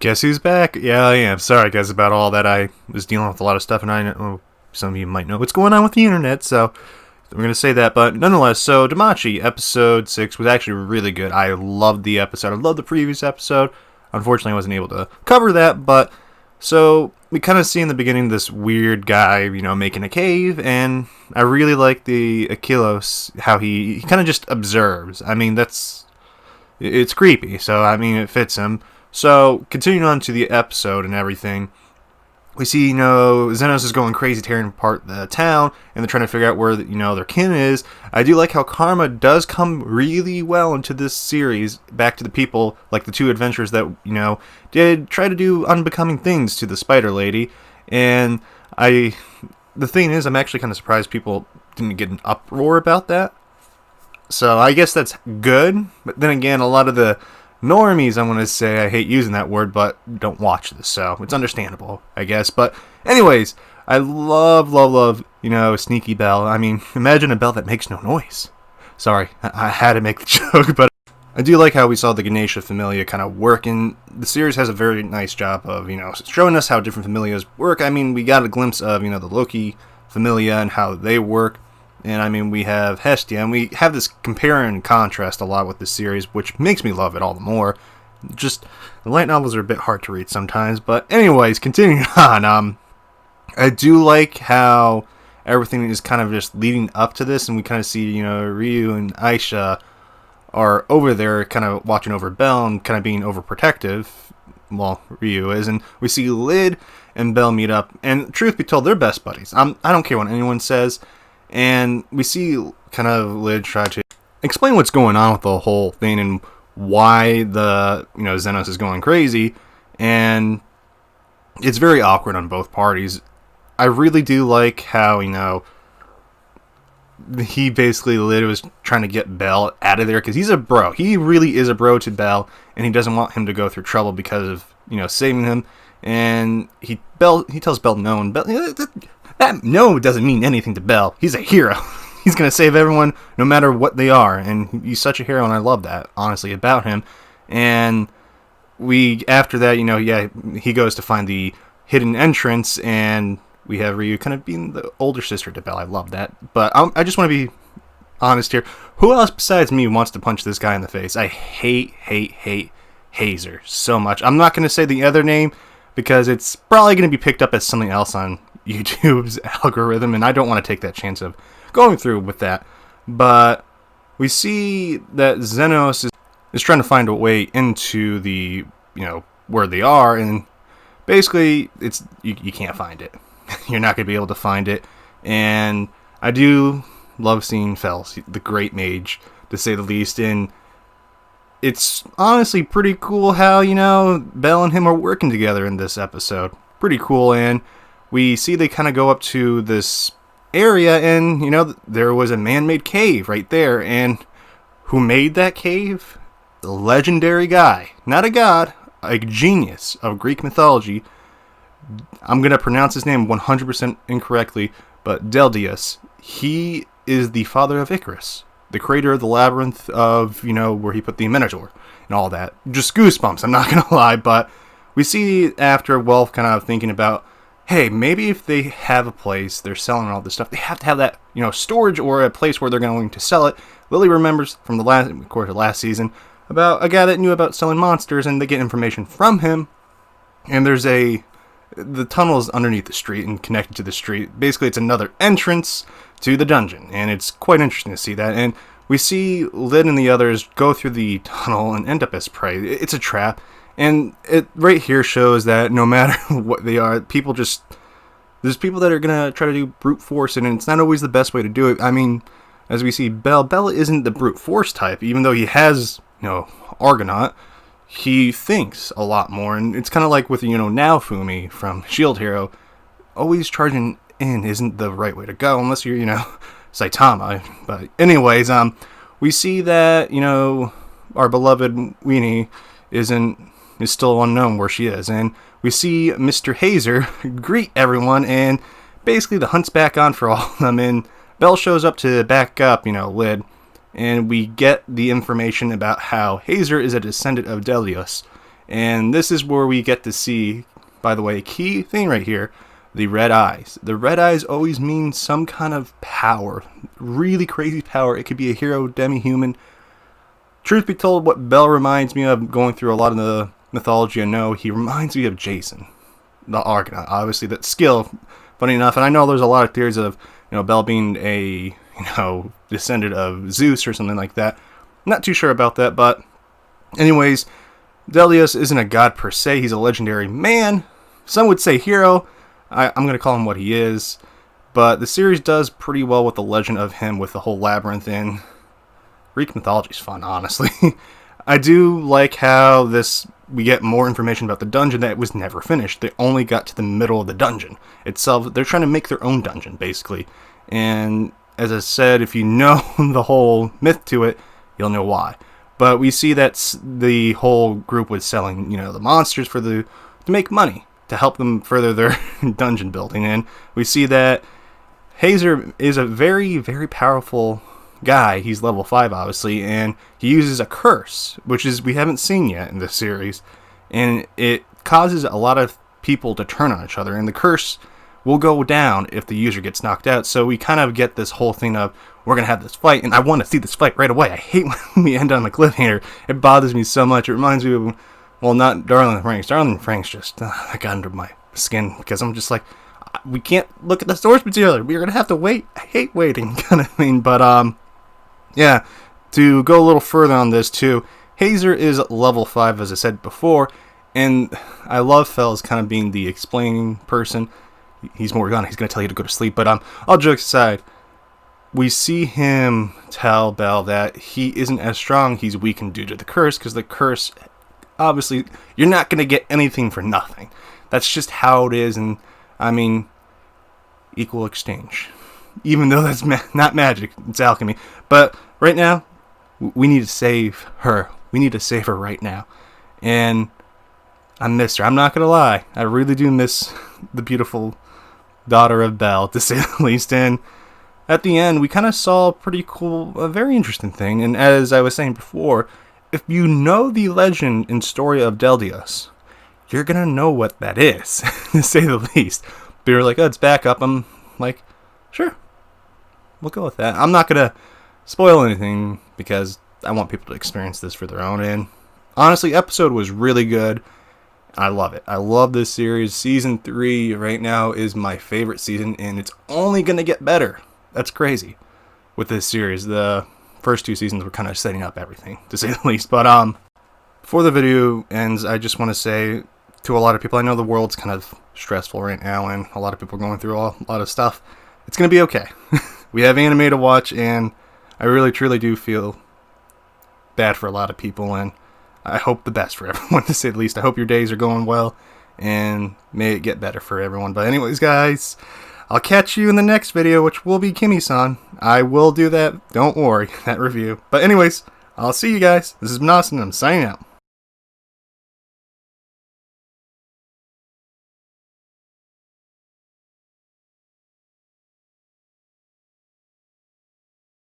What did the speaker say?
Guess who's back? Yeah, I am. Sorry, guys, about all that. I was dealing with a lot of stuff, and I know some of you might know what's going on with the internet, so we're going to say that. But nonetheless, so Danmachi, episode 6, was actually really good. I loved the episode. I loved the previous episode. Unfortunately, I wasn't able to cover that, but so we kind of see in the beginning this weird guy, making a cave, and I really like the Aquilos, how he kind of just observes. I mean, it's creepy, so I mean, it fits him. So, continuing on to the episode and everything, we see, Xenos is going crazy, tearing apart the town, and they're trying to figure out where, their kin is. I do like how karma does come really well into this series, back to the people, like the two adventurers that, did try to do unbecoming things to the spider lady, and the thing is, I'm actually kind of surprised people didn't get an uproar about that. So, I guess that's good, but then again, a lot of the normies, I want to say, I hate using that word, but don't watch this, so it's understandable, I guess. But anyways, I love, Sneaky Belle. I mean, imagine a bell that makes no noise. Sorry, I had to make the joke, but I do like how we saw the Ganesha Familia kind of working. The series has a very nice job of, showing us how different Familias work. I mean, we got a glimpse of, the Loki Familia and how they work. And I mean, we have Hestia, and we have this compare and contrast a lot with this series, which makes me love it all the more. Just, the light novels are a bit hard to read sometimes, but anyways, continuing on, I do like how everything is kind of just leading up to this, and we kind of see, Ryu and Aisha are over there kind of watching over Belle and kind of being overprotective. Well, Ryu is, and we see Lid and Belle meet up, and truth be told, they're best buddies. I don't care what anyone says. And we see kind of Lid try to explain what's going on with the whole thing and why the, Xenos is going crazy. And it's very awkward on both parties. I really do like how, he basically, Lid was trying to get Belle out of there because he's a bro. He really is a bro to Belle, and he doesn't want him to go through trouble because of, saving him. And he tells Belle no, and Belle, that no doesn't mean anything to Belle. He's a hero. He's going to save everyone no matter what they are. And he's such a hero, and I love that, honestly, about him. And after that, he goes to find the hidden entrance, and we have Ryu kind of being the older sister to Belle. I love that. But I just want to be honest here. Who else besides me wants to punch this guy in the face? I hate Hazer so much. I'm not going to say the other name because it's probably going to be picked up as something else on YouTube's algorithm, and I don't want to take that chance of going through with that. But we see that Xenos is trying to find a way into the, where they are, and basically it's you can't find it. You're not going to be able to find it. And I do love seeing Fels, the great mage, to say the least, and it's honestly pretty cool how, Belle and him are working together in this episode. Pretty cool. And we see they kind of go up to this area, and, there was a man-made cave right there. And who made that cave? The legendary guy. Not a god, a genius of Greek mythology. I'm going to pronounce his name 100% incorrectly, but Deldius. He is the father of Icarus, the creator of the labyrinth of, where he put the Minotaur and all that. Just goosebumps, I'm not going to lie, but we see after Wolf kind of thinking about, hey, maybe if they have a place, they're selling all this stuff, they have to have that, storage or a place where they're going to sell it. Lily remembers from the last season about a guy that knew about selling monsters, and they get information from him, and the tunnel is underneath the street and connected to the street. Basically, it's another entrance to the dungeon, and it's quite interesting to see that. And we see Lid and the others go through the tunnel and end up as prey. It's a trap. And it right here shows that no matter what they are, there's people that are going to try to do brute force, and it's not always the best way to do it. I mean, as we see, Bella isn't the brute force type, even though he has, Argonaut. He thinks a lot more, and it's kind of like with, Naofumi from Shield Hero. Always charging in isn't the right way to go, unless you're, Saitama. But anyways, we see that, our beloved Weenie is still unknown where she is, and we see Mr. Hazer greet everyone, and basically the hunt's back on for all of them, and Belle shows up to back up, Lid, and we get the information about how Hazer is a descendant of Delios, And this is where we get to see, by the way, a key thing right here, the red eyes. The red eyes always mean some kind of power, really crazy power. It could be a hero, demi-human. Truth be told, what Bell reminds me of, going through a lot of the mythology I know, he reminds me of Jason, the Argonaut. Obviously, that skill, funny enough, and I know there's a lot of theories of, Bell being a, descendant of Zeus or something like that. Not too sure about that, but anyways, Delius isn't a god per se. He's a legendary man. Some would say hero. I'm going to call him what he is. But the series does pretty well with the legend of him, with the whole labyrinth in. Greek mythology is fun, honestly. I do like how we get more information about the dungeon that was never finished. They only got to the middle of the dungeon itself. They're trying to make their own dungeon, basically. And as I said, if you know the whole myth to it, you'll know why. But we see that the whole group was selling, the monsters to make money, to help them further their dungeon building. And we see that Hazer is a very, very powerful guy. He's level 5, obviously, and he uses a curse, which we haven't seen yet in this series. And it causes a lot of people to turn on each other, and the curse will go down if the user gets knocked out. So we kind of get this whole thing of, we're going to have this fight, and I want to see this fight right away. I hate when we end on a cliffhanger. It bothers me so much. It reminds me of, well, not Darling Franks. Darling Franks just that got under my skin, because I'm just like, we can't look at the source material. We're going to have to wait. I hate waiting, kind of thing. But, yeah, to go a little further on this, too, Hazer is level 5, as I said before, and I love Fells kind of being the explaining person. He's Morgana. He's going to tell you to go to sleep. But all jokes aside, we see him tell Bell that he isn't as strong. He's weakened due to the curse, because the curse, obviously, you're not going to get anything for nothing. That's just how it is, and, equal exchange. Even though that's not magic, it's alchemy. But right now, we need to save her. We need to save her right now. And I miss her. I'm not going to lie. I really do miss the beautiful daughter of Bell, to say the least. And at the end, we kind of saw a very interesting thing. And as I was saying before, if you know the legend and story of Deldios, you're going to know what that is, to say the least. But you're like, oh, it's back up. I'm like, sure, we'll go with that. I'm not going to spoil anything, because I want people to experience this for their own. And honestly, episode was really good. I love it. I love this series. Season 3 right now is my favorite season, and it's only going to get better. That's crazy with this series. The first 2 seasons were kind of setting up everything, to say the least. But before the video ends, I just want to say to a lot of people, I know the world's kind of stressful right now, and a lot of people are going through a lot of stuff. It's going to be okay. We have anime to watch, and I really, truly do feel bad for a lot of people, and I hope the best for everyone, to say the least. I hope your days are going well, and may it get better for everyone. But anyways, guys, I'll catch you in the next video, which will be Kimi-san. I will do that. Don't worry, that review. But anyways, I'll see you guys. This has been Austin, and I'm signing out.